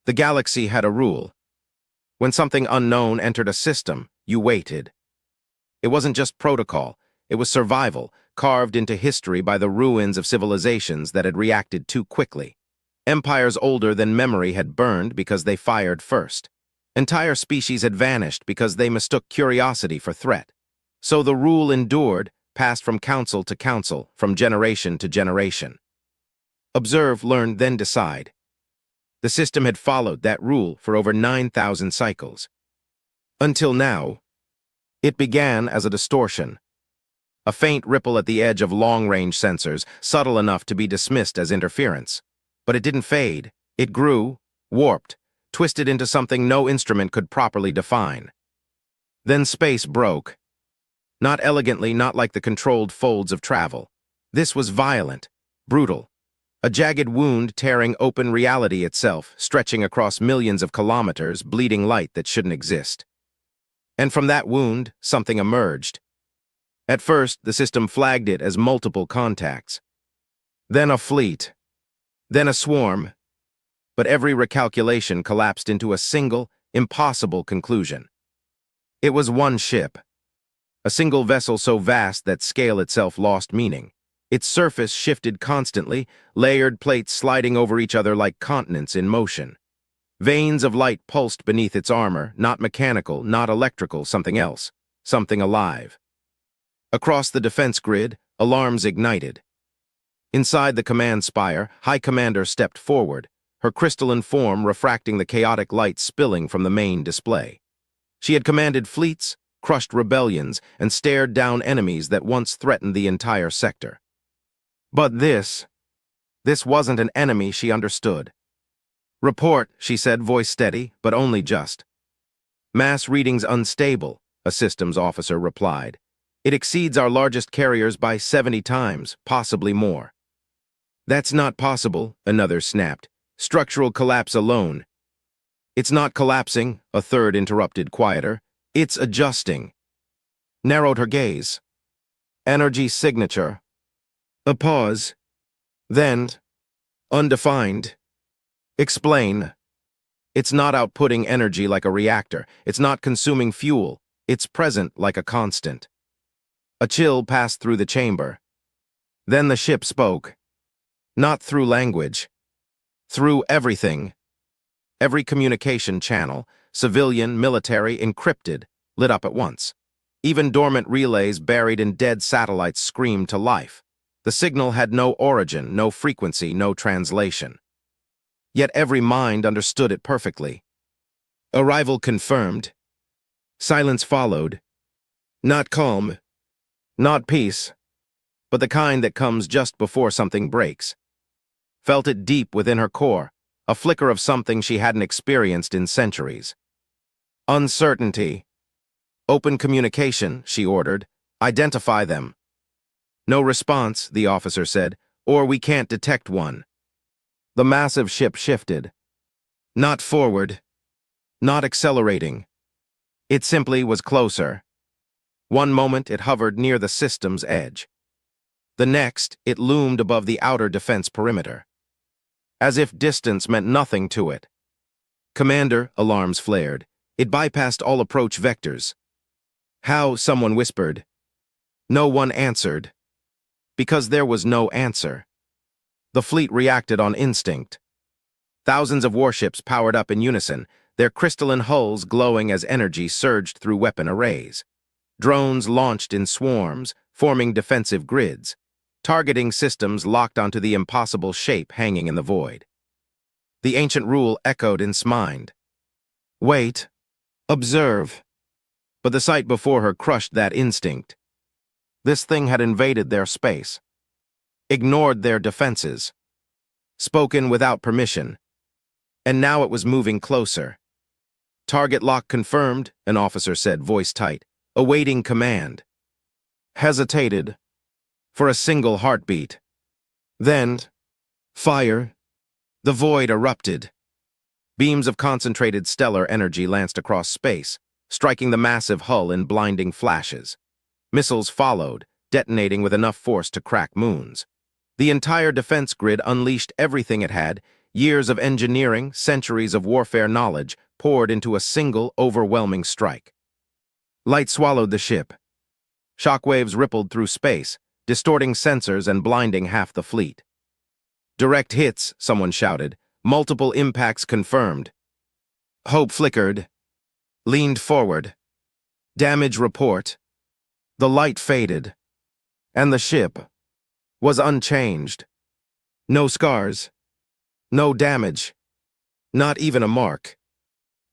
The galaxy had a rule. When something unknown entered a system, you waited. It wasn't just protocol, it was survival, carved into history by the ruins of civilizations that had reacted too quickly. Empires older than memory had burned because they fired first. Entire species had vanished because they mistook curiosity for threat. So the rule endured, passed from council to council, from generation to generation. Observe, learn, then decide. The system had followed that rule for over 9,000 cycles. Until now, it began as a distortion. A faint ripple at the edge of long-range sensors, subtle enough to be dismissed as interference. But it didn't fade. It grew, warped, twisted into something no instrument could properly define. Then space broke. Not elegantly, not like the controlled folds of travel. This was violent, brutal. A jagged wound tearing open reality itself, stretching across millions of kilometers, bleeding light that shouldn't exist. And from that wound, something emerged. At first, the system flagged it as multiple contacts. Then a fleet. Then a swarm. But every recalculation collapsed into a single, impossible conclusion. It was one ship. A single vessel so vast that scale itself lost meaning. Its surface shifted constantly, layered plates sliding over each other like continents in motion. Veins of light pulsed beneath its armor, not mechanical, not electrical, something else, something alive. Across the defense grid, alarms ignited. Inside the command spire, High Commander stepped forward, her crystalline form refracting the chaotic light spilling from the main display. She had commanded fleets, crushed rebellions, and stared down enemies that once threatened the entire sector. But this wasn't an enemy she understood. "Report," she said, voice steady, but only just. "Mass readings unstable," a systems officer replied. "It exceeds our largest carriers by 70 times, possibly more." "That's not possible," another snapped. "Structural collapse alone." "It's not collapsing," a third interrupted quieter. "It's adjusting." Narrowed her gaze. "Energy signature." A pause. Then, "Undefined." "Explain." "It's not outputting energy like a reactor. It's not consuming fuel. It's present like a constant." A chill passed through the chamber. Then the ship spoke. Not through language. Through everything. Every communication channel, civilian, military, encrypted, lit up at once. Even dormant relays buried in dead satellites screamed to life. The signal had no origin, no frequency, no translation. Yet every mind understood it perfectly. Arrival confirmed. Silence followed. Not calm. Not peace. But the kind that comes just before something breaks. Felt it deep within her core, a flicker of something she hadn't experienced in centuries. Uncertainty. "Open communication," she ordered. "Identify them." "No response," the officer said, "or we can't detect one." The massive ship shifted. Not forward. Not accelerating. It simply was closer. One moment it hovered near the system's edge. The next, it loomed above the outer defense perimeter. As if distance meant nothing to it. "Commander," alarms flared. "It bypassed all approach vectors." "How?" someone whispered. No one answered. Because there was no answer. The fleet reacted on instinct. Thousands of warships powered up in unison, their crystalline hulls glowing as energy surged through weapon arrays. Drones launched in swarms, forming defensive grids. Targeting systems locked onto the impossible shape hanging in the void. The ancient rule echoed in Sm's mind. Wait. Observe. But the sight before her crushed that instinct. This thing had invaded their space. Ignored their defenses. Spoken without permission. And now it was moving closer. "Target lock confirmed," an officer said, voice tight. "Awaiting command." Hesitated. For a single heartbeat. Then, fire. The void erupted. Beams of concentrated stellar energy lanced across space, striking the massive hull in blinding flashes. Missiles followed, detonating with enough force to crack moons. The entire defense grid unleashed everything it had, Years of engineering, centuries of warfare knowledge poured into a single, overwhelming strike. Light swallowed the ship. Shockwaves rippled through space, distorting sensors and blinding half the fleet. Direct hits, someone shouted. Multiple impacts confirmed. Hope flickered, leaned forward. Damage report. The light faded, and the ship was unchanged. No scars, no damage, not even a mark.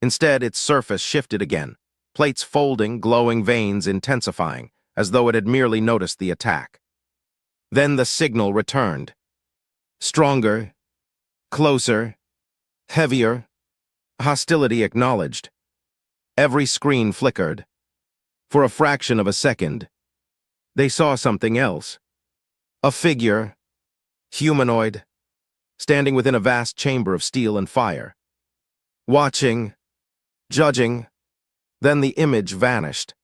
Instead, its surface shifted again, plates folding, glowing veins intensifying, as though it had merely noticed the attack. Then the signal returned. Stronger, closer, heavier, hostility acknowledged. Every screen flickered. For a fraction of a second, they saw something else. A figure, humanoid, standing within a vast chamber of steel and fire. Watching, judging, then the image vanished.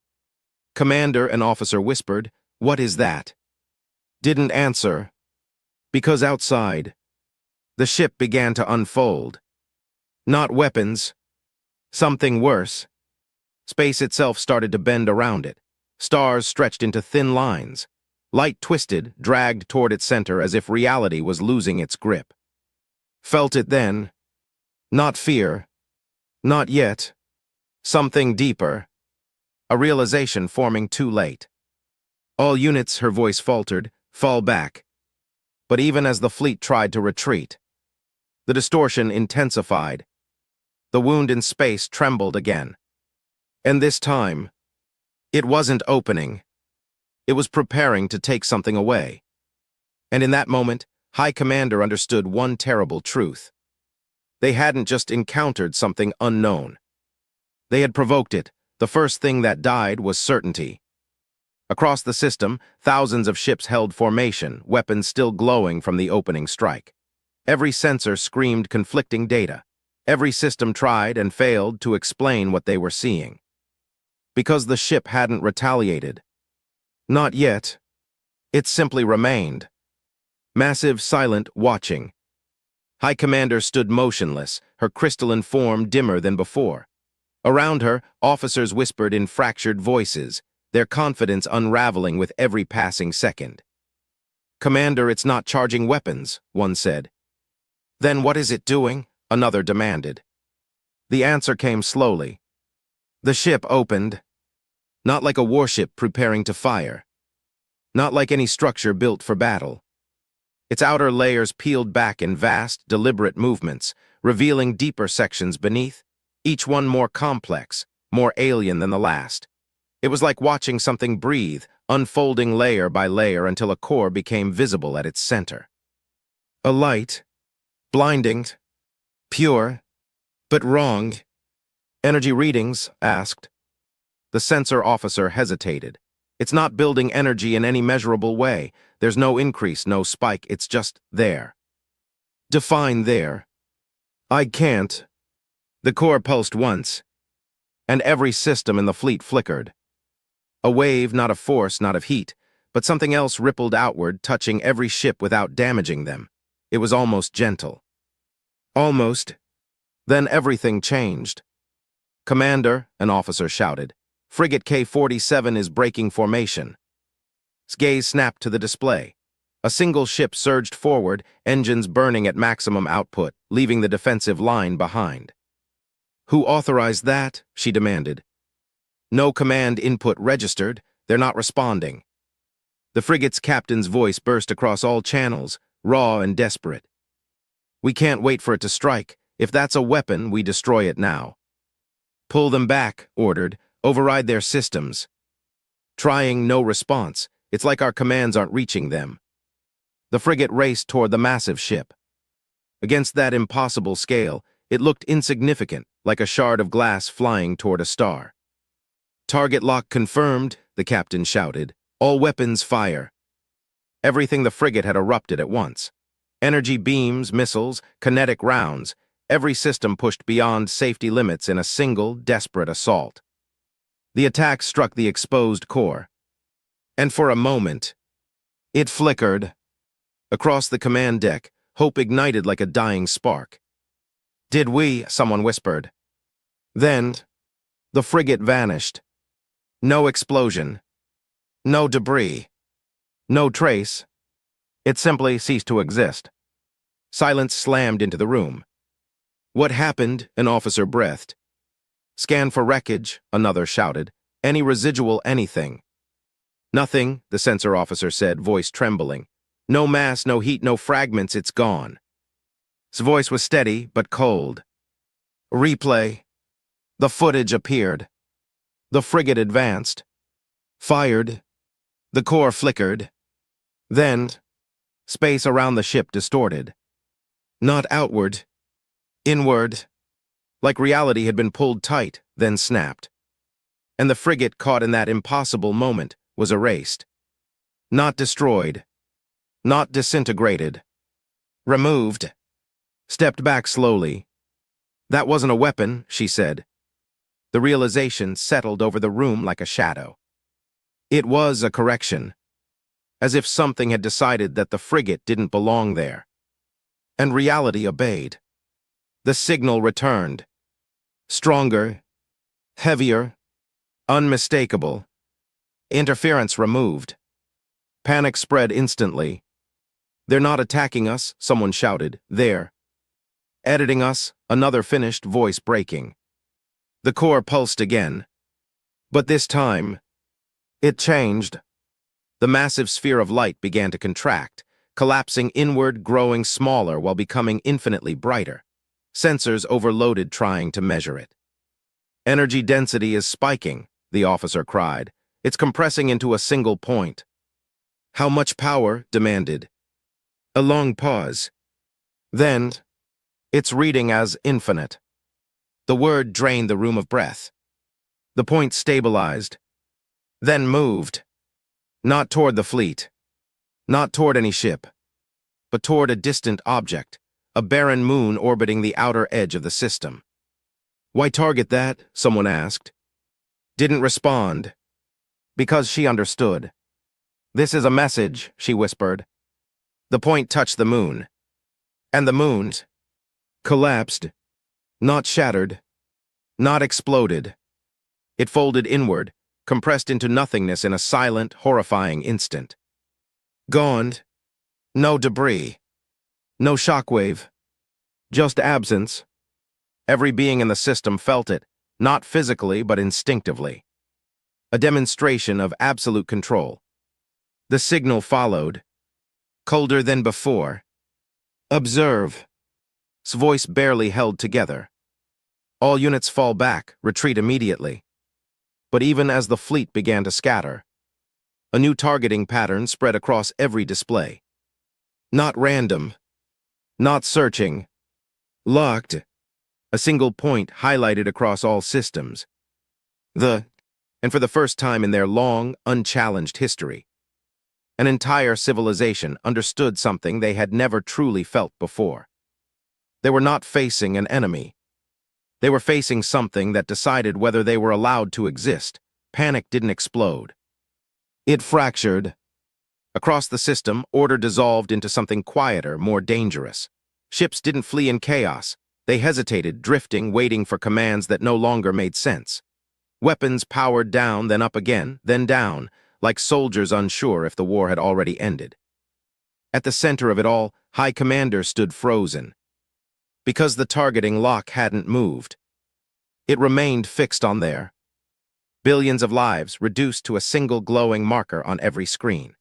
Commander and officer whispered, "What is that?" Didn't answer, because outside, the ship began to unfold. Not weapons, something worse. Space itself started to bend around it. Stars stretched into thin lines. Light twisted, dragged toward its center as if reality was losing its grip. Felt it then. Not fear. Not yet. Something deeper. A realization forming too late. All units, her voice faltered, fall back. But even as the fleet tried to retreat, the distortion intensified. The wound in space trembled again. And this time, it wasn't opening. It was preparing to take something away. And in that moment, High Commander understood one terrible truth. They hadn't just encountered something unknown. They had provoked it. The first thing that died was certainty. Across the system, thousands of ships held formation, weapons still glowing from the opening strike. Every sensor screamed conflicting data. Every system tried and failed to explain what they were seeing. Because the ship hadn't retaliated. Not yet. It simply remained. Massive, silent, watching. High Commander stood motionless, her crystalline form dimmer than before. Around her, officers whispered in fractured voices, their confidence unraveling with every passing second. "Commander, it's not charging weapons," one said. "Then what is it doing?" another demanded. The answer came slowly. The ship opened. Not like a warship preparing to fire. Not like any structure built for battle. Its outer layers peeled back in vast, deliberate movements, revealing deeper sections beneath, each one more complex, more alien than the last. It was like watching something breathe, unfolding layer by layer until a core became visible at its center. A light, blinding, pure, but wrong. "Energy readings?" asked. The sensor officer hesitated. "It's not building energy in any measurable way. There's no increase, no spike, it's just there." "Define there." "I can't." The core pulsed once, and every system in the fleet flickered. A wave, not of force, not of heat, but something else rippled outward, touching every ship without damaging them. It was almost gentle. Almost. Then everything changed. "Commander," an officer shouted, "Frigate K-47 is breaking formation." His gaze snapped to the display. A single ship surged forward, engines burning at maximum output, leaving the defensive line behind. "Who authorized that?" she demanded. "No command input registered. They're not responding." The frigate's captain's voice burst across all channels, raw and desperate. "We can't wait for it to strike. If that's a weapon, we destroy it now." "Pull them back," ordered. "Override their systems." Trying, no response. It's like our commands aren't reaching them. The frigate raced toward the massive ship. Against that impossible scale, it looked insignificant, like a shard of glass flying toward a star. "Target lock confirmed," the captain shouted. "All weapons fire." Everything the frigate had erupted at once. Energy beams, missiles, kinetic rounds. Every system pushed beyond safety limits in a single, desperate assault. The attack struck the exposed core. And for a moment, it flickered. Across the command deck, Hope ignited like a dying spark. "Did we?" someone whispered. Then, the frigate vanished. No explosion. No debris. No trace. It simply ceased to exist. Silence slammed into the room. "What happened?" an officer breathed. "Scan for wreckage," another shouted. "Any residual anything." "Nothing," the sensor officer said, voice trembling. "No mass, no heat, no fragments, it's gone." His voice was steady, but cold. "Replay." The footage appeared. The frigate advanced. Fired. The core flickered. Then, space around the ship distorted. Not outward. Inward. Like reality had been pulled tight, then snapped. And the frigate, caught in that impossible moment, was erased. Not destroyed. Not disintegrated. Removed. Stepped back slowly. "That wasn't a weapon," she said. The realization settled over the room like a shadow. It was a correction, as if something had decided that the frigate didn't belong there. And reality obeyed. The signal returned. Stronger, heavier, unmistakable. Interference removed. Panic spread instantly. "They're not attacking us," someone shouted. "They're editing us," another finished, voice breaking. The core pulsed again. But this time, it changed. The massive sphere of light began to contract, collapsing inward, growing smaller while becoming infinitely brighter. Sensors overloaded trying to measure it. "Energy density is spiking," the officer cried. "It's compressing into a single point." "How much power?" demanded. A long pause. Then, "It's reading as infinite." The word drained the room of breath. The point stabilized, then moved. Not toward the fleet. Not toward any ship. But toward a distant object, a barren moon orbiting the outer edge of the system. "Why target that?" someone asked. Didn't respond. Because she understood. "This is a message," she whispered. The point touched the moon. And the moon collapsed. Not shattered. Not exploded. It folded inward, compressed into nothingness in a silent, horrifying instant. Gone. No debris. No shockwave. Just absence. Every being in the system felt it, not physically but instinctively. A demonstration of absolute control. The signal followed. Colder than before. "Observe." His voice barely held together. "All units fall back, retreat immediately." But even as the fleet began to scatter, a new targeting pattern spread across every display. Not random. Not searching. Locked. A single point highlighted across all systems. And for the first time in their long, unchallenged history, an entire civilization understood something they had never truly felt before. They were not facing an enemy. They were facing something that decided whether they were allowed to exist. Panic didn't explode. It fractured. Across the system, order dissolved into something quieter, more dangerous. Ships didn't flee in chaos. They hesitated, drifting, waiting for commands that no longer made sense. Weapons powered down, then up again, then down, like soldiers unsure if the war had already ended. At the center of it all, High Commander stood frozen. Because the targeting lock hadn't moved. It remained fixed on there. Billions of lives reduced to a single glowing marker on every screen.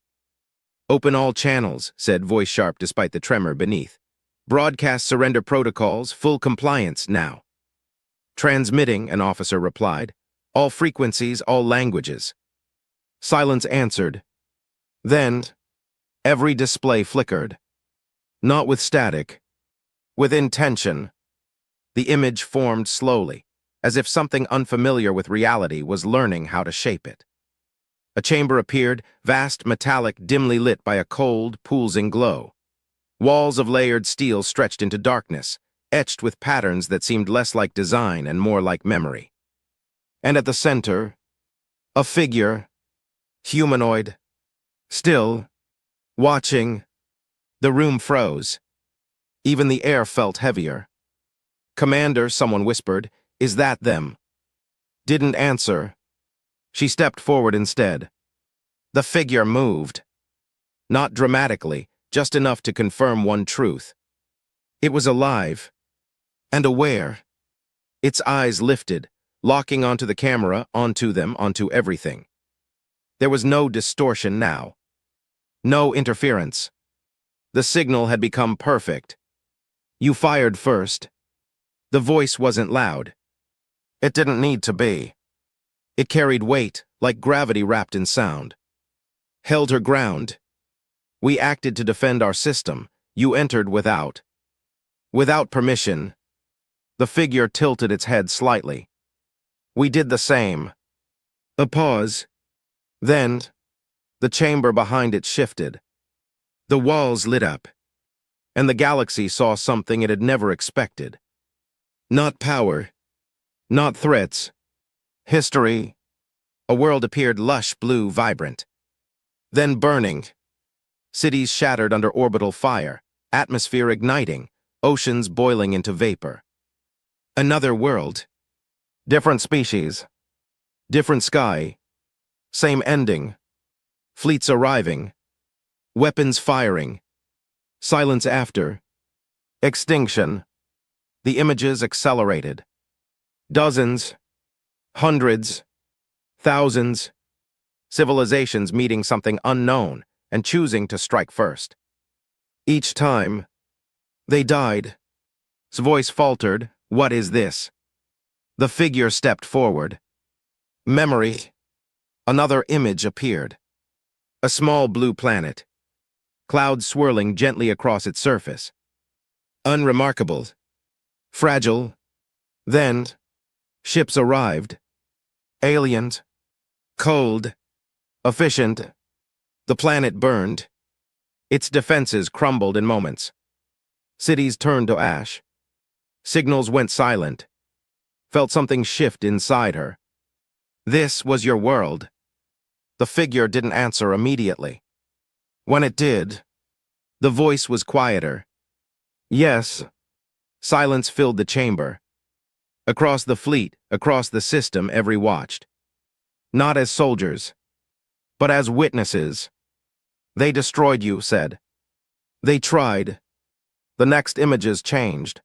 "Open all channels," said voice sharp despite the tremor beneath. "Broadcast surrender protocols, full compliance now." "Transmitting," an officer replied. "All frequencies, all languages." Silence answered. Then, every display flickered. Not with static. With intention. The image formed slowly, as if something unfamiliar with reality was learning how to shape it. A chamber appeared, vast, metallic, dimly lit by a cold, pulsing glow. Walls of layered steel stretched into darkness, etched with patterns that seemed less like design and more like memory. And at the center, a figure, humanoid, still, watching. The room froze. Even the air felt heavier. "Commander," someone whispered, "is that them?" Didn't answer. She stepped forward instead. The figure moved. Not dramatically, just enough to confirm one truth. It was alive. And aware. Its eyes lifted, locking onto the camera, onto them, onto everything. There was no distortion now. No interference. The signal had become perfect. "You fired first." The voice wasn't loud. It didn't need to be. It carried weight, like gravity wrapped in sound. Held her ground. "We acted to defend our system. You entered without." Without permission. The figure tilted its head slightly. "We did the same." A pause. Then, the chamber behind it shifted. The walls lit up, and the galaxy saw something it had never expected. Not power. Not threats. History. A world appeared lush, blue, vibrant. Then burning. Cities shattered under orbital fire, atmosphere igniting, oceans boiling into vapor. Another world. Different species. Different sky. Same ending. Fleets arriving. Weapons firing. Silence after. Extinction. The images accelerated. Dozens. Hundreds. Thousands. Civilizations meeting something unknown and choosing to strike first. Each time, they died. His voice faltered. "What is this?" The figure stepped forward. Memory. Another image appeared. A small blue planet. Clouds swirling gently across its surface. Unremarkable. Fragile. Then, ships arrived. Aliens. Cold. Efficient. The planet burned. Its defenses crumbled in moments. Cities turned to ash. Signals went silent. Felt something shift inside her. "This was your world." The figure didn't answer immediately. When it did, the voice was quieter. "Yes." Silence filled the chamber. Across the fleet, across the system, every watched. Not as soldiers, but as witnesses. "They destroyed you," said. "They tried." The next images changed.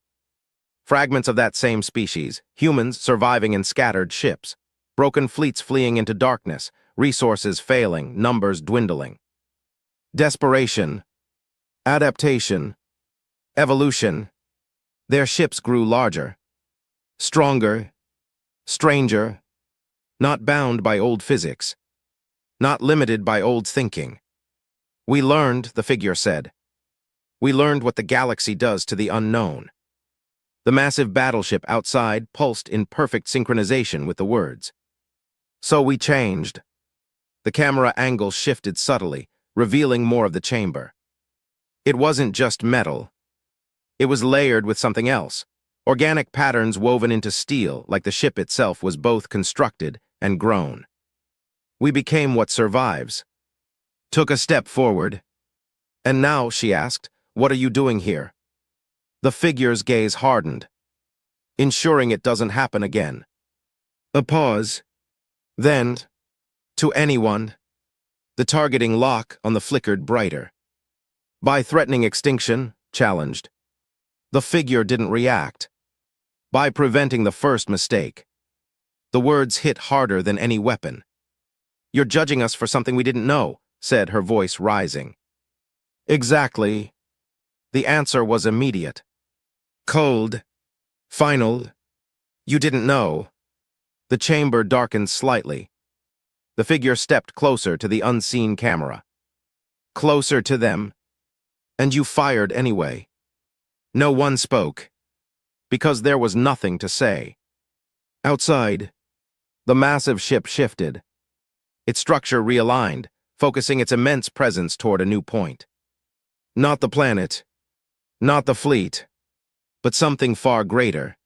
Fragments of that same species, humans surviving in scattered ships, broken fleets fleeing into darkness, resources failing, numbers dwindling. Desperation. Adaptation. Evolution. Their ships grew larger. Stronger. Stranger. Not bound by old physics. Not limited by old thinking. "We learned," the figure said. "We learned what the galaxy does to the unknown." The massive battleship outside pulsed in perfect synchronization with the words. "So we changed." The camera angle shifted subtly, revealing more of the chamber. It wasn't just metal. It was layered with something else. Organic patterns woven into steel, like the ship itself was both constructed and grown. "We became what survives." Took a step forward. "And now," she asked, "what are you doing here?" The figure's gaze hardened. "Ensuring it doesn't happen again." A pause. Then, "To anyone." The targeting lock on the flickered brighter. "By threatening extinction," challenged. The figure didn't react. "By preventing the first mistake." The words hit harder than any weapon. "You're judging us for something we didn't know," said her voice rising. "Exactly." The answer was immediate. Cold. Final. "You didn't know." The chamber darkened slightly. The figure stepped closer to the unseen camera. Closer to them. "And you fired anyway." No one spoke. Because there was nothing to say. Outside, the massive ship shifted. Its structure realigned, focusing its immense presence toward a new point. Not the planet. Not the fleet. But something far greater.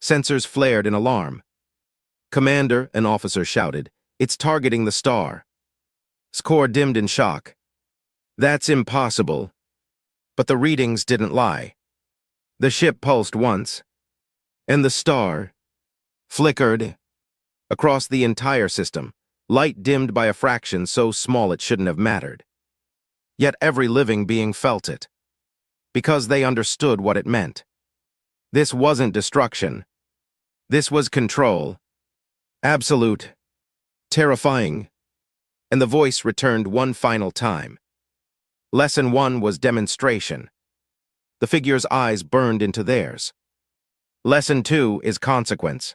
Sensors flared in alarm. "Commander," an officer shouted, "it's targeting the star." Score dimmed in shock. "That's impossible." But the readings didn't lie. The ship pulsed once, and the star flickered across the entire system, light dimmed by a fraction so small it shouldn't have mattered. Yet every living being felt it, because they understood what it meant. This wasn't destruction. This was control. Absolute. Terrifying. And the voice returned one final time. Lesson 1 was demonstration. The figure's eyes burned into theirs. Lesson 2 is consequence.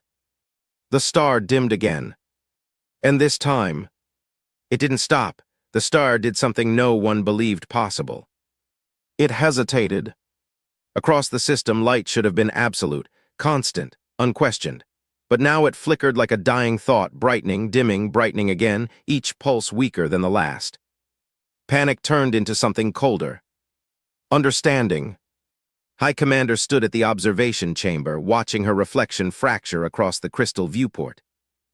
The star dimmed again. And this time, it didn't stop. The star did something no one believed possible. It hesitated. Across the system, light should have been absolute, constant, unquestioned. But now it flickered like a dying thought, brightening, dimming, brightening again, each pulse weaker than the last. Panic turned into something colder. Understanding. High Commander stood at the observation chamber, watching her reflection fracture across the crystal viewport.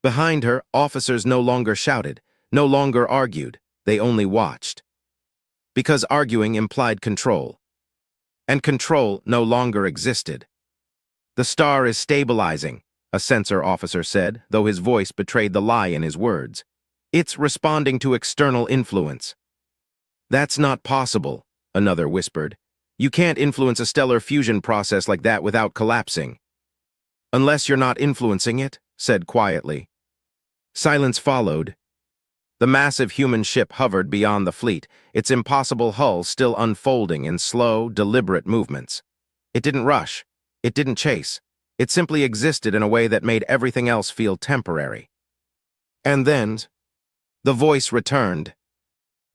Behind her, officers no longer shouted, no longer argued, they only watched. Because arguing implied control. And control no longer existed. The star is stabilizing, a sensor officer said, though his voice betrayed the lie in his words. It's responding to external influence. That's not possible, another whispered. You can't influence a stellar fusion process like that without collapsing. Unless you're not influencing it, said quietly. Silence followed. The massive human ship hovered beyond the fleet, its impossible hull still unfolding in slow, deliberate movements. It didn't rush. It didn't chase. It simply existed in a way that made everything else feel temporary. And then, the voice returned.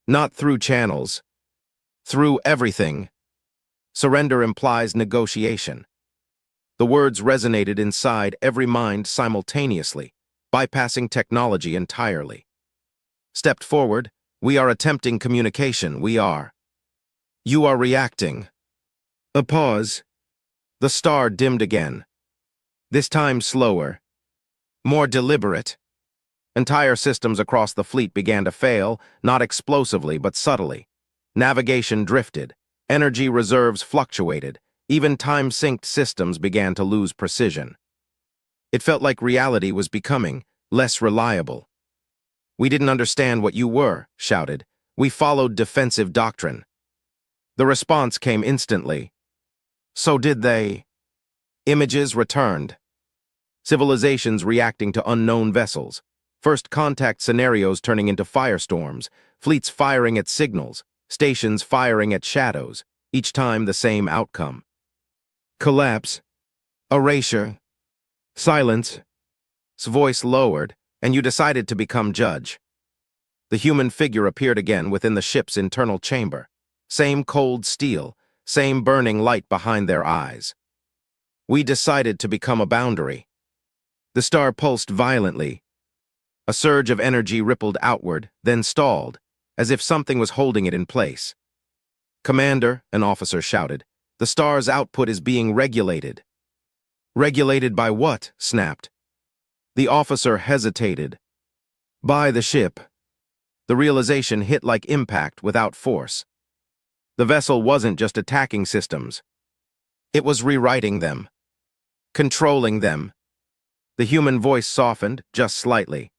Not through channels. Through everything. Surrender implies negotiation. The words resonated inside every mind simultaneously, bypassing technology entirely. Stepped forward. We are attempting communication. We are. You are reacting. A pause. The star dimmed again. This time slower. More deliberate. Entire systems across the fleet began to fail, not explosively but subtly. Navigation drifted. Energy reserves fluctuated. Even time-synced systems began to lose precision. It felt like reality was becoming less reliable. We didn't understand what you were, shouted. We followed defensive doctrine. The response came instantly. So did they. Images returned. Civilizations reacting to unknown vessels. First contact scenarios turning into firestorms. Fleets firing at signals. Stations firing at shadows. Each time the same outcome. Collapse. Erasure. Silence. His voice lowered, and you decided to become judge. The human figure appeared again within the ship's internal chamber. Same cold steel, same burning light behind their eyes. We decided to become a boundary. The star pulsed violently. A surge of energy rippled outward, then stalled, as if something was holding it in place. Commander, an officer shouted, the star's output is being regulated. Regulated by what? Snapped. The officer hesitated. By the ship. The realization hit like impact without force. The vessel wasn't just attacking systems. It was rewriting them. Controlling them. The human voice softened, just slightly.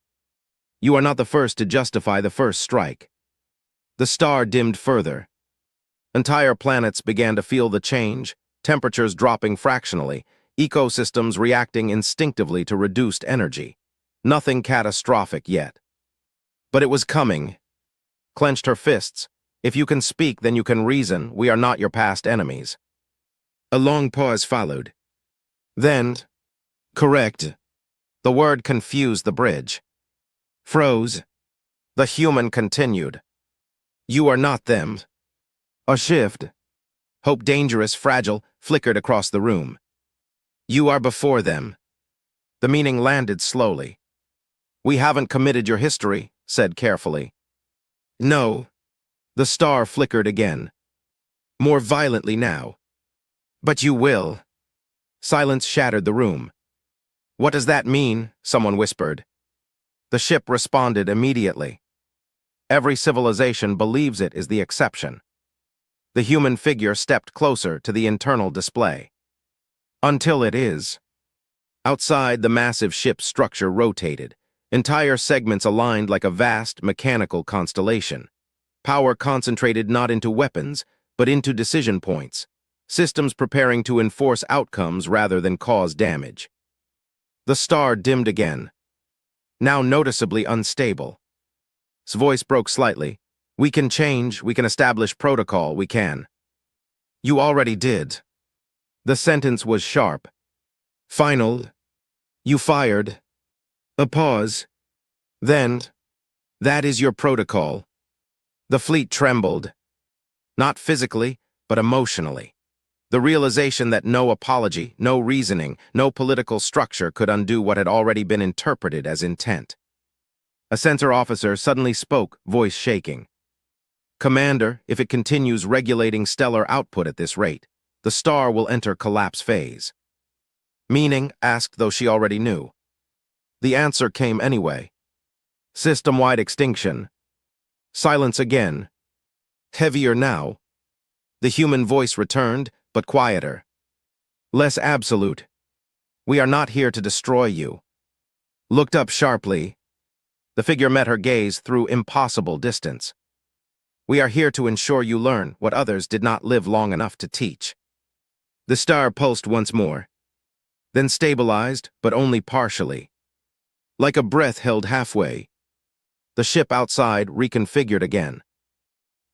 You are not the first to justify the first strike. The star dimmed further. Entire planets began to feel the change, temperatures dropping fractionally, ecosystems reacting instinctively to reduced energy. Nothing catastrophic yet. But it was coming. Clenched her fists. If you can speak, then you can reason. We are not your past enemies. A long pause followed. Then, correct. The word confused the bridge. Froze. The human continued. You are not them. A shift. Hope dangerous, fragile, flickered across the room. You are before them. The meaning landed slowly. We haven't committed your history, said carefully. No. The star flickered again. More violently now. But you will. Silence shattered the room. What does that mean? Someone whispered. The ship responded immediately. Every civilization believes it is the exception. The human figure stepped closer to the internal display. Until it is. Outside, the massive ship's structure rotated. Entire segments aligned like a vast mechanical constellation. Power concentrated not into weapons, but into decision points. Systems preparing to enforce outcomes rather than cause damage. The star dimmed again, now noticeably unstable. His voice broke slightly. We can change, we can establish protocol, we can. You already did. The sentence was sharp. Final. You fired. A pause. Then, that is your protocol. The fleet trembled. Not physically, but emotionally. The realization that no apology, no reasoning, no political structure could undo what had already been interpreted as intent. A sensor officer suddenly spoke, voice shaking. Commander, if it continues regulating stellar output at this rate, the star will enter collapse phase. Meaning, asked though she already knew. The answer came anyway. System-wide extinction. Silence again. Heavier now. The human voice returned, but quieter. Less absolute. We are not here to destroy you. Looked up sharply. The figure met her gaze through impossible distance. We are here to ensure you learn what others did not live long enough to teach. The star pulsed once more, then stabilized, but only partially. Like a breath held halfway, the ship outside reconfigured again,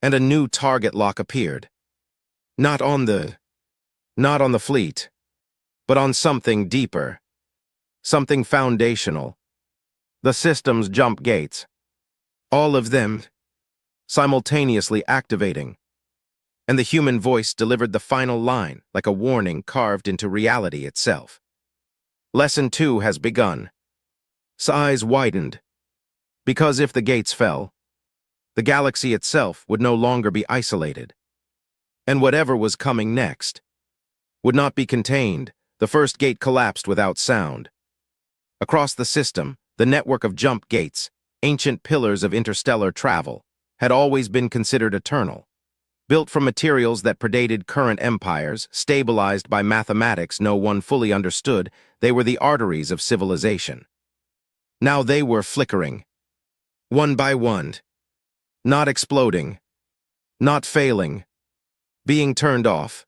and a new target lock appeared. Not on the fleet, but on something deeper, something foundational. The system's jump gates, all of them simultaneously activating, and the human voice delivered the final line like a warning carved into reality itself. Lesson 2 has begun. His eyes widened, because if the gates fell, the galaxy itself would no longer be isolated, and whatever was coming next would not be contained. The first gate collapsed without sound. Across the system, the network of jump gates, ancient pillars of interstellar travel, had always been considered eternal. Built from materials that predated current empires, stabilized by mathematics no one fully understood, they were the arteries of civilization. Now they were flickering, one by one, not exploding, not failing, being turned off.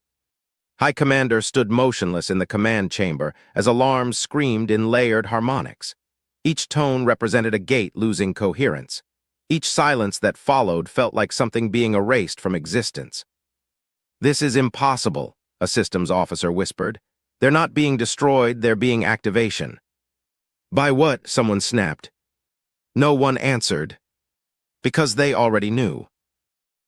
High Commander stood motionless in the command chamber as alarms screamed in layered harmonics. Each tone represented a gate losing coherence. Each silence that followed felt like something being erased from existence. This is impossible, a systems officer whispered. They're not being destroyed, they're being activation. By what? Someone snapped. No one answered. Because they already knew.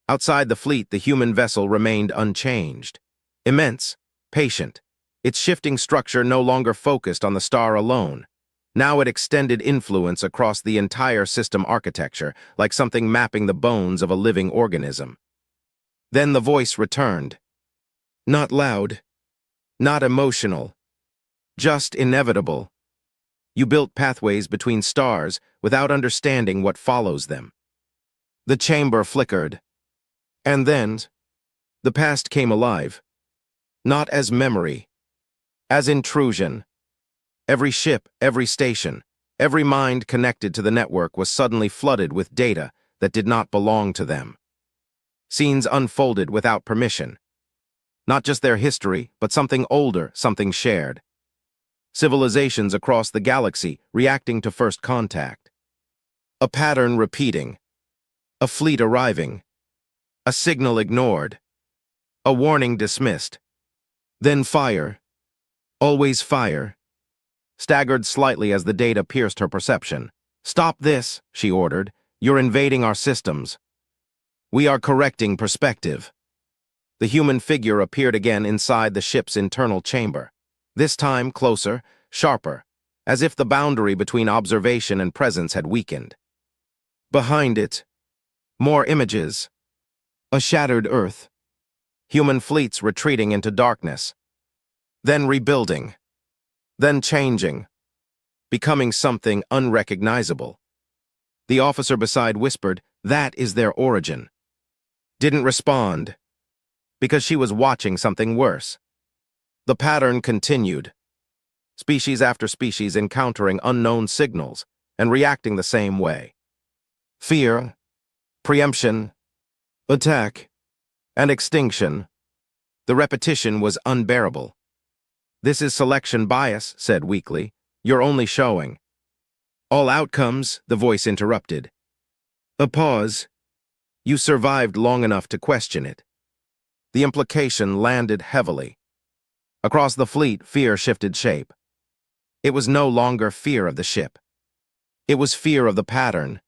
Outside the fleet, the human vessel remained unchanged. Immense, patient, its shifting structure no longer focused on the star alone. Now it extended influence across the entire system architecture, like something mapping the bones of a living organism. Then the voice returned. Not loud, not emotional, just inevitable. You built pathways between stars without understanding what follows them. The chamber flickered. And then, the past came alive. Not as memory, as intrusion. Every ship, every station, every mind connected to the network was suddenly flooded with data that did not belong to them. Scenes unfolded without permission. Not just their history, but something older, something shared. Civilizations across the galaxy reacting to first contact. A pattern repeating. A fleet arriving. A signal ignored. A warning dismissed. Then fire. Always fire. Staggered slightly as the data pierced her perception. Stop this, she ordered. You're invading our systems. We are correcting perspective. The human figure appeared again inside the ship's internal chamber. This time closer, sharper, as if the boundary between observation and presence had weakened. Behind it, more images. A shattered Earth. Human fleets retreating into darkness. Then rebuilding. Then changing. Becoming something unrecognizable. The officer beside whispered, that is their origin. Didn't respond. Because she was watching something worse. The pattern continued, species after species encountering unknown signals and reacting the same way. Fear, preemption, attack, and extinction. The repetition was unbearable. "This is selection bias," said Weekly. "You're only showing." "All outcomes," the voice interrupted. A pause. "You survived long enough to question it." The implication landed heavily. Across the fleet, fear shifted shape. It was no longer fear of the ship. It was fear of the pattern.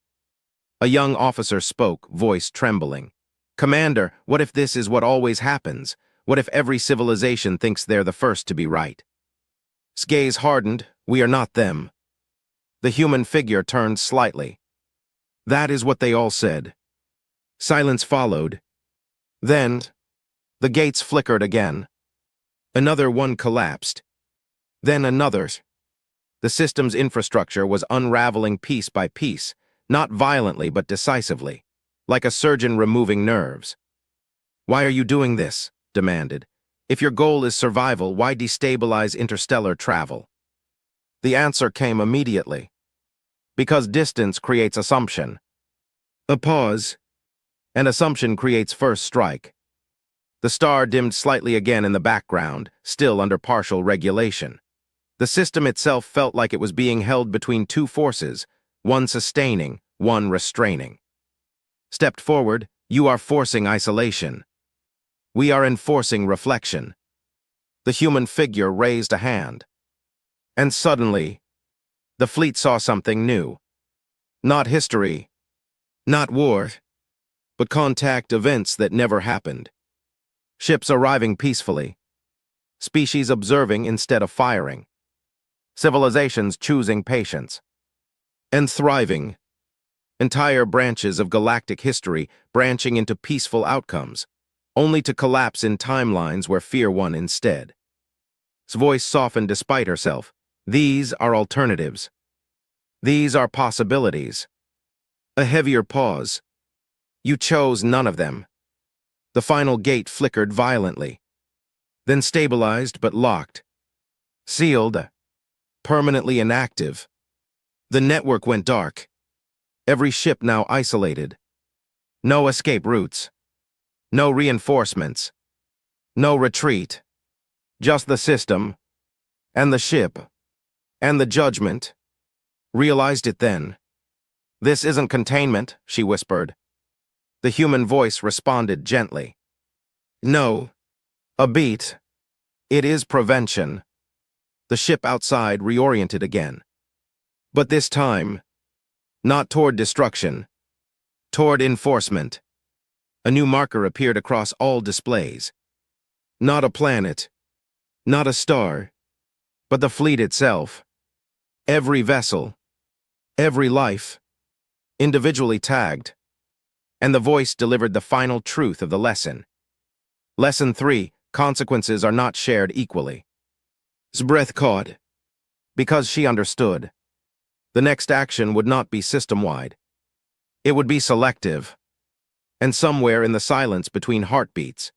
A young officer spoke, voice trembling. "Commander, what if this is what always happens? What if every civilization thinks they're the first to be right?" His gaze hardened. "We are not them." The human figure turned slightly. "That is what they all said." Silence followed. Then, the gates flickered again. Another one collapsed. Then another. The system's infrastructure was unraveling piece by piece, not violently but decisively, like a surgeon removing nerves. "Why are you doing this?" demanded. "If your goal is survival, why destabilize interstellar travel?" The answer came immediately. Because distance creates assumption. A pause. And assumption creates first strike. The star dimmed slightly again in the background, still under partial regulation. The system itself felt like it was being held between two forces, one sustaining, one restraining. Stepped forward. "You are forcing isolation. We are enforcing reflection." The human figure raised a hand. And suddenly, the fleet saw something new. Not history, not war, but contact events that never happened. Ships arriving peacefully. Species observing instead of firing. Civilizations choosing patience. And thriving. Entire branches of galactic history branching into peaceful outcomes, only to collapse in timelines where fear won instead. His voice softened despite herself. "These are alternatives. These are possibilities." A heavier pause. "You chose none of them." The final gate flickered violently, then stabilized but locked. Sealed, permanently inactive. The network went dark. Every ship now isolated. No escape routes. No reinforcements. No retreat. Just the system, and the ship, and the judgment. Realized it then. "This isn't containment," she whispered. The human voice responded gently. "No. A beat. It is prevention." The ship outside reoriented again. But this time, not toward destruction, toward enforcement. A new marker appeared across all displays. Not a planet, not a star, but the fleet itself. Every vessel, every life, individually tagged. And the voice delivered the final truth of the lesson. Lesson 3, consequences are not shared equally. His breath caught. Because she understood. The next action would not be system-wide. It would be selective. And somewhere in the silence between heartbeats,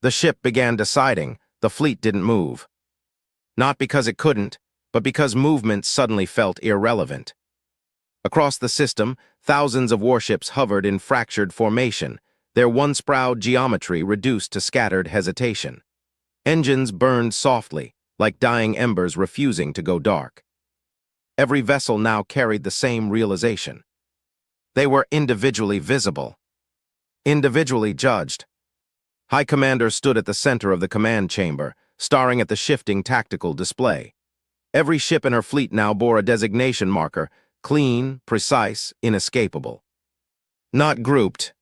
the ship began deciding. The fleet didn't move. Not because it couldn't, but because movement suddenly felt irrelevant. Across the system, thousands of warships hovered in fractured formation, their once-proud geometry reduced to scattered hesitation. Engines burned softly, like dying embers refusing to go dark. Every vessel now carried the same realization. They were individually visible, individually judged. High Commander stood at the center of the command chamber, staring at the shifting tactical display. Every ship in her fleet now bore a designation marker, clean, precise, inescapable. Not grouped,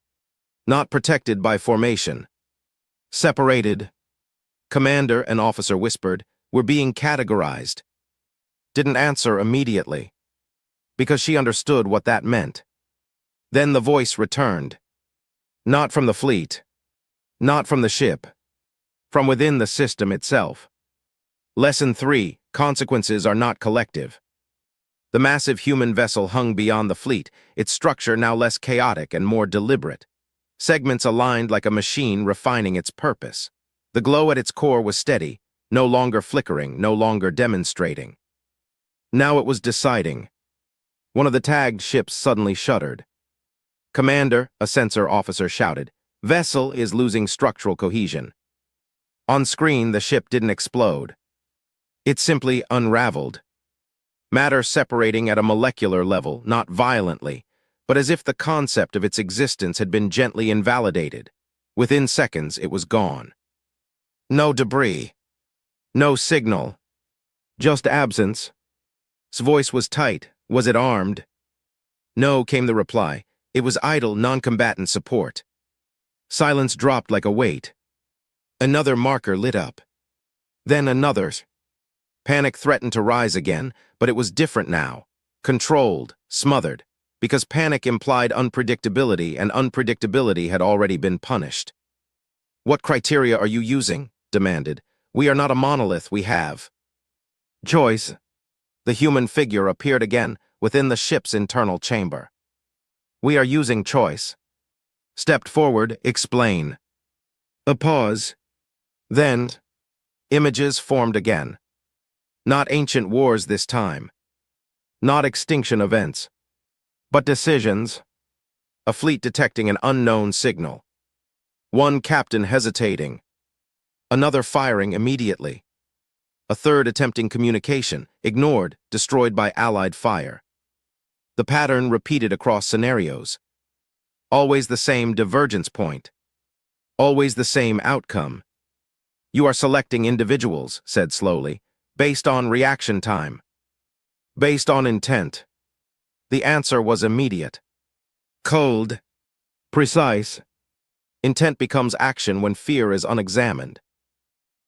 not protected by formation. Separated. Commander and officer whispered, "We're being categorized." Didn't answer immediately, because she understood what that meant. Then the voice returned. Not from the fleet, not from the ship, from within the system itself. Lesson 3, consequences are not collective. The massive human vessel hung beyond the fleet, its structure now less chaotic and more deliberate. Segments aligned like a machine refining its purpose. The glow at its core was steady, no longer flickering, no longer demonstrating. Now it was deciding. One of the tagged ships suddenly shuddered. "Commander," a sensor officer shouted, "vessel is losing structural cohesion." On screen, the ship didn't explode. It simply unraveled. Matter separating at a molecular level, not violently, but as if the concept of its existence had been gently invalidated. Within seconds, it was gone. No debris. No signal. Just absence. His voice was tight. Was it armed? No, came the reply. It was idle, non-combatant support. Silence dropped like a weight. Another marker lit up. Then another. Panic threatened to rise again, but it was different now. Controlled, smothered, because panic implied unpredictability, and unpredictability had already been punished. "What criteria are you using?" demanded. "We are not a monolith, we have." "Choice." The human figure appeared again within the ship's internal chamber. "We are using choice." Stepped forward, explain. A pause. Then, images formed again. Not ancient wars this time. Not extinction events. But decisions. A fleet detecting an unknown signal. One captain hesitating. Another firing immediately. A third attempting communication, ignored, destroyed by Allied fire. The pattern repeated across scenarios. Always the same divergence point. Always the same outcome. "You are selecting individuals," said slowly, "based on reaction time. Based on intent." The answer was immediate. Cold. Precise. Intent becomes action when fear is unexamined.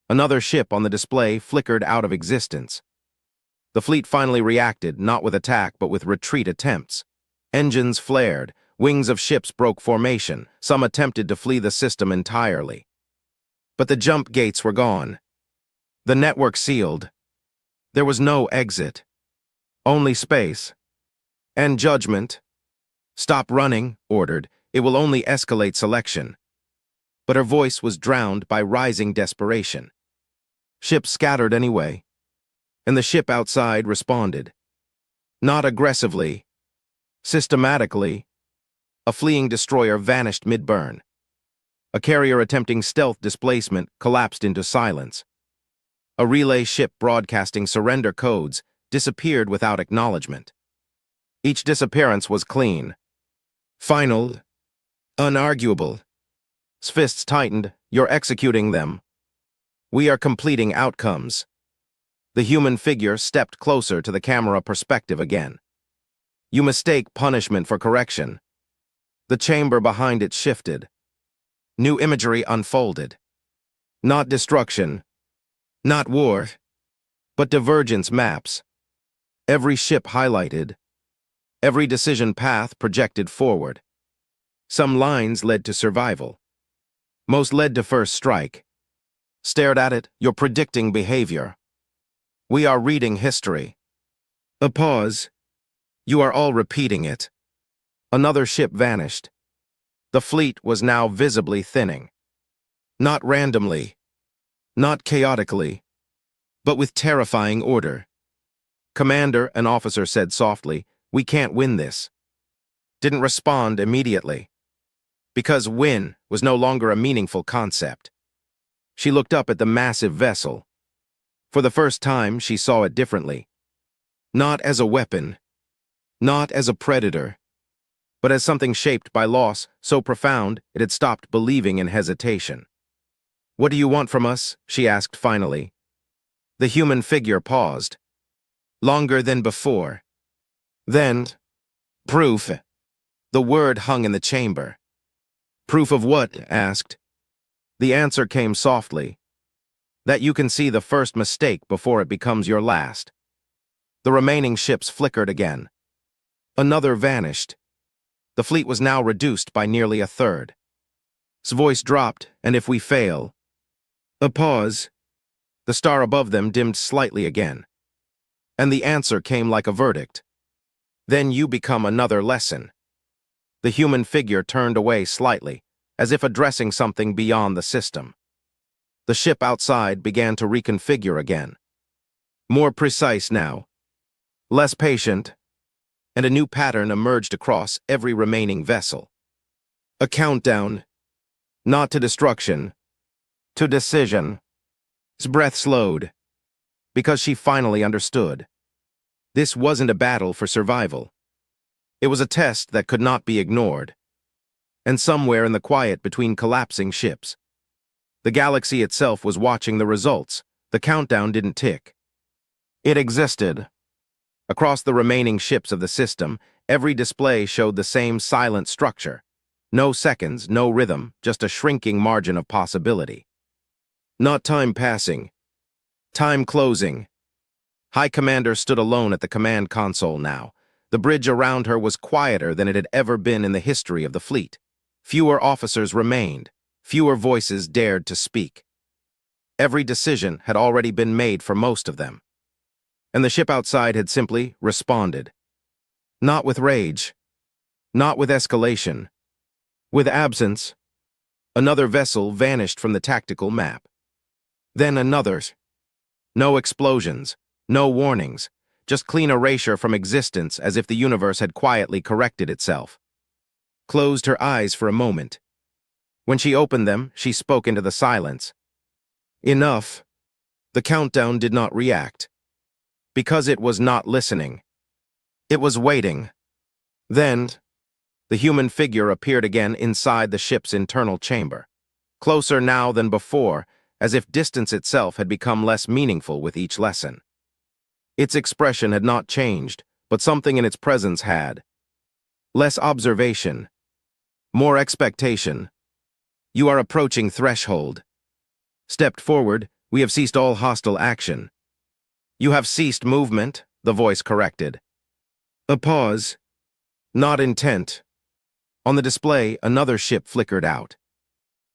Another ship on the display flickered out of existence. The fleet finally reacted, not with attack, but with retreat attempts. Engines flared, wings of ships broke formation, some attempted to flee the system entirely. But the jump gates were gone. The network sealed. There was no exit. Only space. And judgment. "Stop running," ordered. "It will only escalate selection." But her voice was drowned by rising desperation. Ships scattered anyway. And the ship outside responded. Not aggressively. Systematically. A fleeing destroyer vanished mid-burn. A carrier attempting stealth displacement collapsed into silence. A relay ship broadcasting surrender codes disappeared without acknowledgement. Each disappearance was clean. Final. Unarguable. His fists tightened. "You're executing them. We are completing outcomes." The human figure stepped closer to the camera perspective again. "You mistake punishment for correction." The chamber behind it shifted. New imagery unfolded. Not destruction. Not war. But divergence maps. Every ship highlighted. Every decision path projected forward. Some lines led to survival. Most led to first strike. Stared at it, "You're predicting behavior. We are reading history." A pause. "You are all repeating it." Another ship vanished. The fleet was now visibly thinning. Not randomly. Not chaotically. But with terrifying order. "Commander," an officer said softly, "we can't win this." Didn't respond immediately. Because win was no longer a meaningful concept. She looked up at the massive vessel. For the first time, she saw it differently. Not as a weapon. Not as a predator. But as something shaped by loss so profound it had stopped believing in hesitation. "What do you want from us?" she asked finally. The human figure paused. Longer than before. Then, "Proof." The word hung in the chamber. "Proof of what?" asked. The answer came softly. "That you can see the first mistake before it becomes your last." The remaining ships flickered again. Another vanished. The fleet was now reduced by nearly a third. His voice dropped, "And if we fail?" A pause. The star above them dimmed slightly again. And the answer came like a verdict. "Then you become another lesson." The human figure turned away slightly, as if addressing something beyond the system. The ship outside began to reconfigure again. More precise now, less patient, and a new pattern emerged across every remaining vessel. A countdown, not to destruction, to decision. His breath slowed, because she finally understood. This wasn't a battle for survival. It was a test that could not be ignored. And somewhere in the quiet between collapsing ships, the galaxy itself was watching the results. The countdown didn't tick. It existed. Across the remaining ships of the system, every display showed the same silent structure. No seconds, no rhythm, just a shrinking margin of possibility. Not time passing. Time closing. High Commander stood alone at the command console now. The bridge around her was quieter than it had ever been in the history of the fleet. Fewer officers remained. Fewer voices dared to speak. Every decision had already been made for most of them. And the ship outside had simply responded. Not with rage. Not with escalation. With absence. Another vessel vanished from the tactical map. Then another. No explosions. No warnings. Just clean erasure from existence, as if the universe had quietly corrected itself. Closed her eyes for a moment. When she opened them, she spoke into the silence. Enough. The countdown did not react. Because it was not listening. It was waiting. Then, the human figure appeared again inside the ship's internal chamber. Closer now than before, as if distance itself had become less meaningful with each lesson. Its expression had not changed, but something in its presence had. Less observation. More expectation. You are approaching threshold. Stepped forward, we have ceased all hostile action. You have ceased movement, the voice corrected. A pause. Not intent. On the display, another ship flickered out.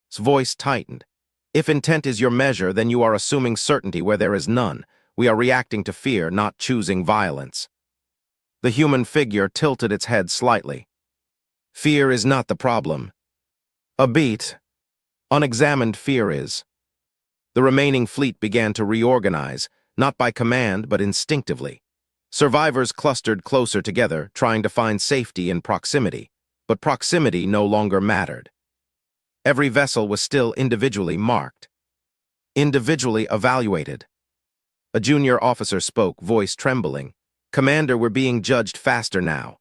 Its voice tightened. If intent is your measure, then you are assuming certainty where there is none. We are reacting to fear, not choosing violence. The human figure tilted its head slightly. Fear is not the problem. A beat. Unexamined fear is. The remaining fleet began to reorganize, not by command but instinctively. Survivors clustered closer together, trying to find safety in proximity, but proximity no longer mattered. Every vessel was still individually marked, individually evaluated. A junior officer spoke, voice trembling. Commander, we're being judged faster now.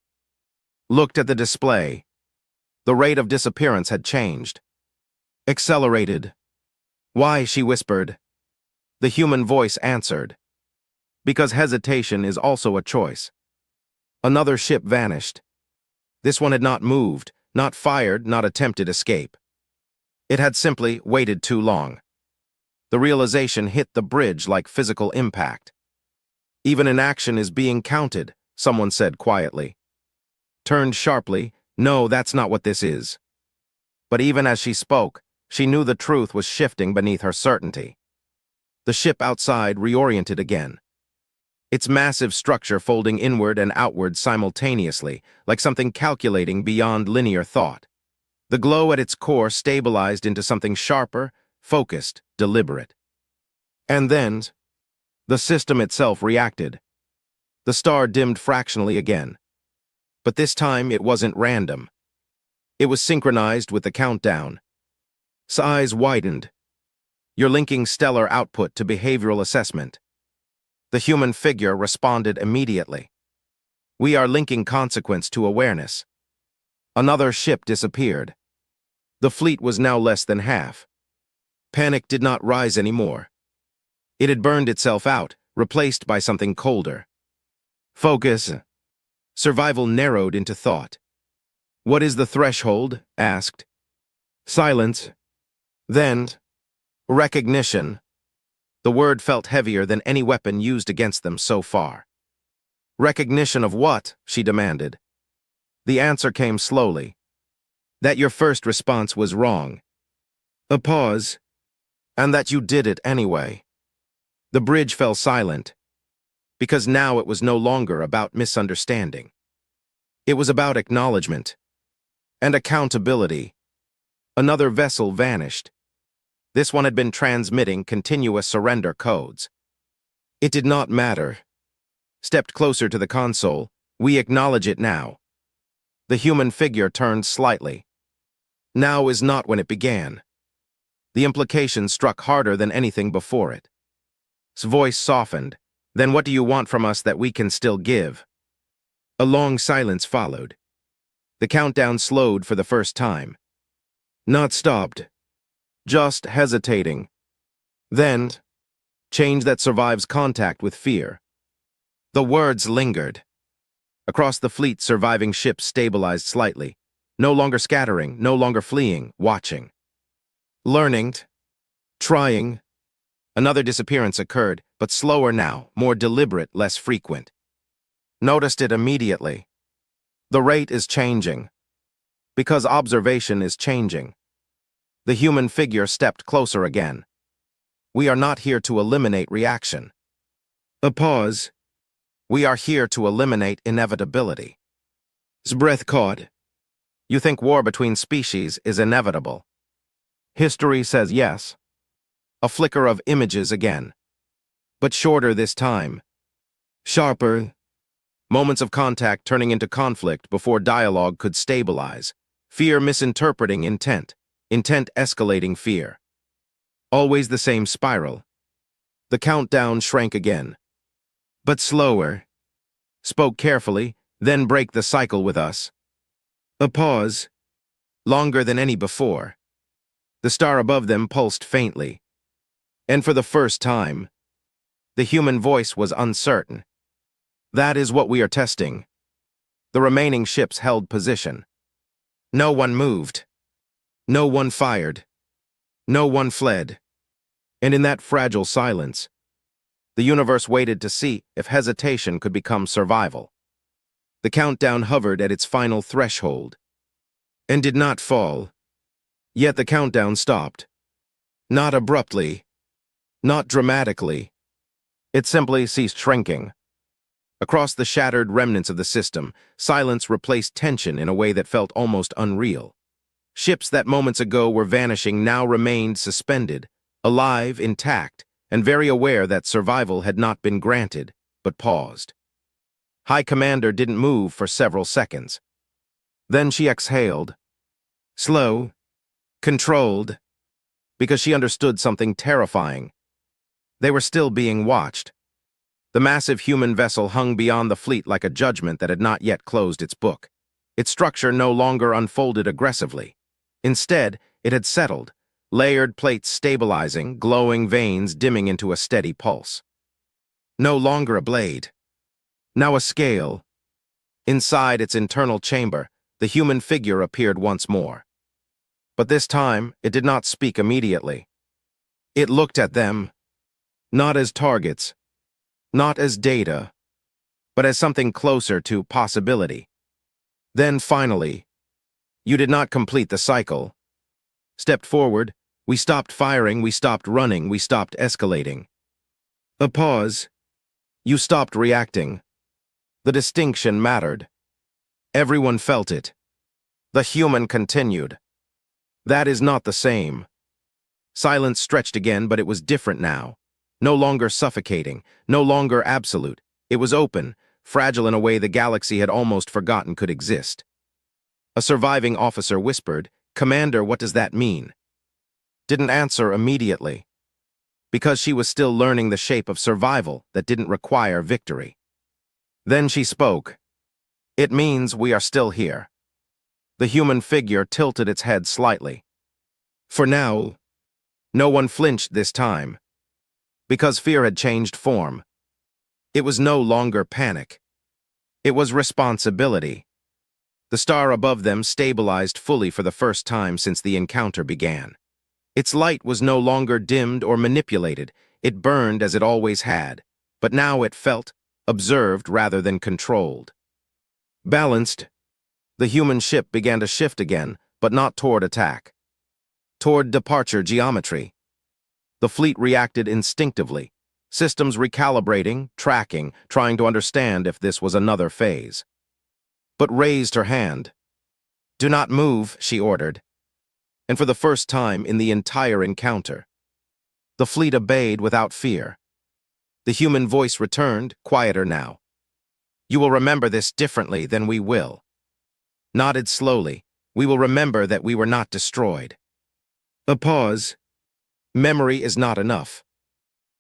Looked at the display. The rate of disappearance had changed. Accelerated. Why, she whispered. The human voice answered. Because hesitation is also a choice. Another ship vanished. This one had not moved, not fired, not attempted escape. It had simply waited too long. The realization hit the bridge like physical impact. Even inaction is being counted, someone said quietly. Turned sharply, no, that's not what this is. But even as she spoke, she knew the truth was shifting beneath her certainty. The ship outside reoriented again. Its massive structure folding inward and outward simultaneously, like something calculating beyond linear thought. The glow at its core stabilized into something sharper, focused, deliberate. And then, the system itself reacted. The star dimmed fractionally again. But this time it wasn't random. It was synchronized with the countdown. His eyes widened. You're linking stellar output to behavioral assessment. The human figure responded immediately. We are linking consequence to awareness. Another ship disappeared. The fleet was now less than half. Panic did not rise anymore. It had burned itself out, replaced by something colder. Focus. Survival narrowed into thought. What is the threshold? Asked. Silence. Then, recognition. The word felt heavier than any weapon used against them so far. Recognition of what? She demanded. The answer came slowly. That your first response was wrong. A pause. And that you did it anyway. The bridge fell silent, because now it was no longer about misunderstanding. It was about acknowledgement and accountability. Another vessel vanished. This one had been transmitting continuous surrender codes. It did not matter. Stepped closer to the console. We acknowledge it now. The human figure turned slightly. Now is not when it began. The implication struck harder than anything before it. His voice softened. Then what do you want from us that we can still give? A long silence followed. The countdown slowed for the first time. Not stopped. Just hesitating. Then, change that survives contact with fear. The words lingered. Across the fleet, surviving ships stabilized slightly. No longer scattering, no longer fleeing, watching. Learning. Trying. Another disappearance occurred, but slower now, more deliberate, less frequent. Noticed it immediately. The rate is changing. Because observation is changing. The human figure stepped closer again. We are not here to eliminate reaction. A pause. We are here to eliminate inevitability. His breath caught. You think war between species is inevitable. History says yes. A flicker of images again. But shorter this time. Sharper. Moments of contact turning into conflict before dialogue could stabilize. Fear misinterpreting intent. Intent escalating fear. Always the same spiral. The countdown shrank again. But slower. Spoke carefully, then break the cycle with us. A pause. Longer than any before. The star above them pulsed faintly. And for the first time, the human voice was uncertain. That is what we are testing. The remaining ships held position. No one moved. No one fired. No one fled. And in that fragile silence, the universe waited to see if hesitation could become survival. The countdown hovered at its final threshold and did not fall. Yet the countdown stopped. Not abruptly. Not dramatically. It simply ceased shrinking. Across the shattered remnants of the system, silence replaced tension in a way that felt almost unreal. Ships that moments ago were vanishing now remained suspended, alive, intact, and very aware that survival had not been granted, but paused. High Commander didn't move for several seconds. Then she exhaled. Slow, controlled, because she understood something terrifying. They were still being watched. The massive human vessel hung beyond the fleet like a judgment that had not yet closed its book. Its structure no longer unfolded aggressively. Instead, it had settled, layered plates stabilizing, glowing veins dimming into a steady pulse. No longer a blade. Now a scale. Inside its internal chamber, the human figure appeared once more. But this time, it did not speak immediately. It looked at them, not as targets, not as data, but as something closer to possibility. Then finally, you did not complete the cycle. Stepped forward, we stopped firing, we stopped running, we stopped escalating. A pause. You stopped reacting. The distinction mattered. Everyone felt it. The human continued. That is not the same. Silence stretched again, but it was different now. No longer suffocating, no longer absolute. It was open, fragile in a way the galaxy had almost forgotten could exist. A surviving officer whispered, "Commander, what does that mean?" Didn't answer immediately, because she was still learning the shape of survival that didn't require victory. Then she spoke. It means we are still here. The human figure tilted its head slightly. For now, no one flinched this time, because fear had changed form. It was no longer panic. It was responsibility. The star above them stabilized fully for the first time since the encounter began. Its light was no longer dimmed or manipulated. It burned as it always had, but now it felt, observed rather than controlled. Balanced, the human ship began to shift again, but not toward attack. Toward departure geometry. The fleet reacted instinctively, systems recalibrating, tracking, trying to understand if this was another phase. But raised her hand. "Do not move," she ordered. and for the first time in the entire encounter, the fleet obeyed without fear. The human voice returned, quieter now. "You will remember this differently than we will." Nodded slowly. "We will remember that we were not destroyed." A pause. Memory is not enough.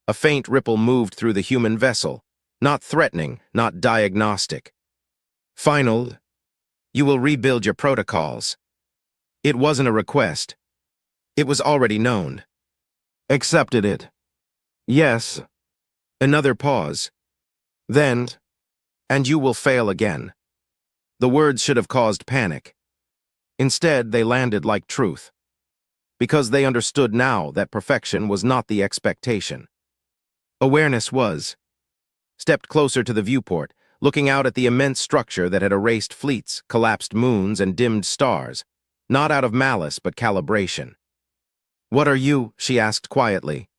A faint ripple moved through the human vessel, not threatening, not diagnostic. Final. "You will rebuild your protocols." It wasn't a request. It was already known. Accepted it. Yes. Another pause. Then, "And you will fail again." The words should have caused panic. Instead, they landed like truth, because they understood now that perfection was not the expectation. Awareness was. Stepped closer to the viewport, looking out at the immense structure that had erased fleets, collapsed moons, and dimmed stars, not out of malice but calibration. "What are you?" she asked quietly.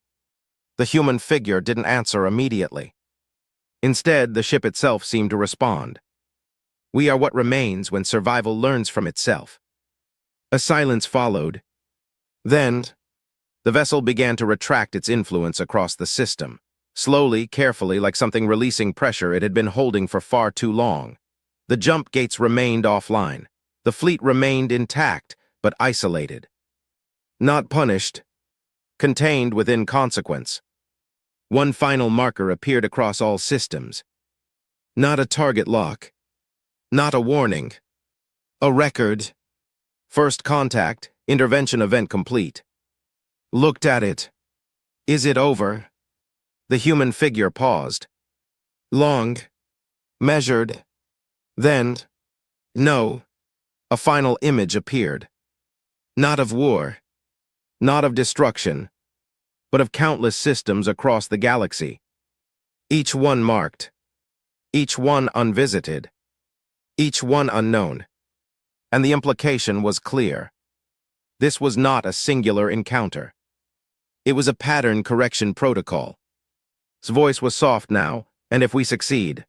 The human figure didn't answer immediately. Instead, the ship itself seemed to respond. "We are what remains when survival learns from itself." A silence followed. Then, the vessel began to retract its influence across the system, slowly, carefully, like something releasing pressure it had been holding for far too long. The jump gates remained offline. The fleet remained intact, but isolated. Not punished, contained within consequence. One final marker appeared across all systems. Not a target lock. Not a warning. A record. First contact, intervention event complete. Looked at it. "Is it over?" The human figure paused. Long. Measured. Then, no. A final image appeared. Not of war. Not of destruction, but of countless systems across the galaxy. Each one marked. Each one unvisited. Each one unknown. And the implication was clear. This was not a singular encounter. It was a pattern correction protocol. His voice was soft now, "And if we succeed."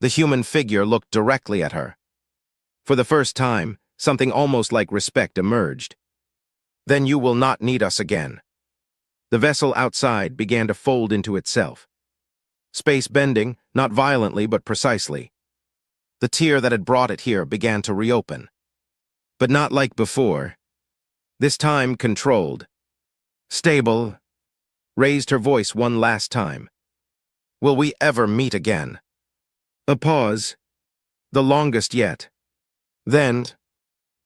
The human figure looked directly at her. For the first time, something almost like respect emerged. "Then you will not need us again." The vessel outside began to fold into itself. Space bending, not violently but precisely. The tear that had brought it here began to reopen. But not like before. This time controlled. Stable. Raised her voice one last time. "Will we ever meet again?" A pause. The longest yet. Then,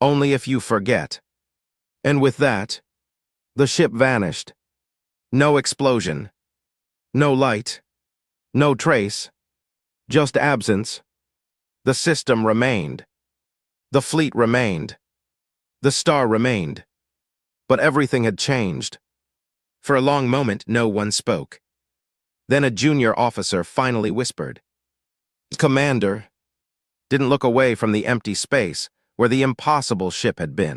"Only if you forget." And with that, the ship vanished. No explosion. No light. No trace. Just absence. The system remained. The fleet remained. The star remained. But everything had changed. For a long moment, no one spoke. Then a junior officer finally whispered. "Commander," didn't look away from the empty space where the impossible ship had been.